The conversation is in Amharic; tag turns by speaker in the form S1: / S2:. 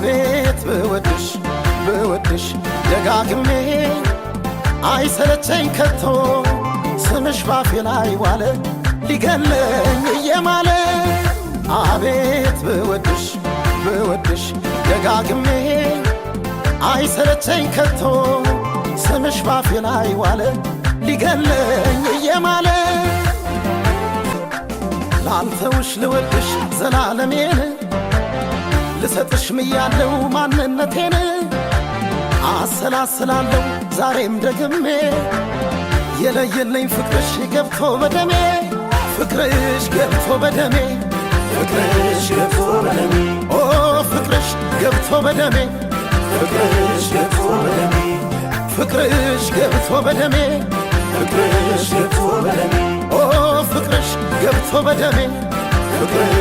S1: አቤት ብወድሽ ደጋግሜ አይሰለቸኝ ከቶ ስምሽ ባፌ ላይ ዋለ ሊገለኝ እየማለ አቤት ብወድሽ ደጋግሜ አይሰለቸኝ ከቶ ስምሽ ባፌ ላይ ዋለ ሊገለኝ እየማለ ላልተውሽ ልወድሽ ዘላለሜን ልሰጥሽ ምያለው ማንነቴን አሰላስላለሁ ዛሬም ደግሜ የለየለኝ ፍቅርሽ ገብቶ በደሜ ፍቅርሽ ገብቶ በደሜ ፍቅርሽ ገብቶ በደሜ ኦ ፍቅርሽ ገብቶ በደሜ ፍቅርሽ ገብቶ በደሜ ፍቅርሽ ገብቶ በደሜ ፍቅርሽ ገብቶ በደሜ ኦ ፍቅርሽ ገብቶ በደሜ ፍቅርሽ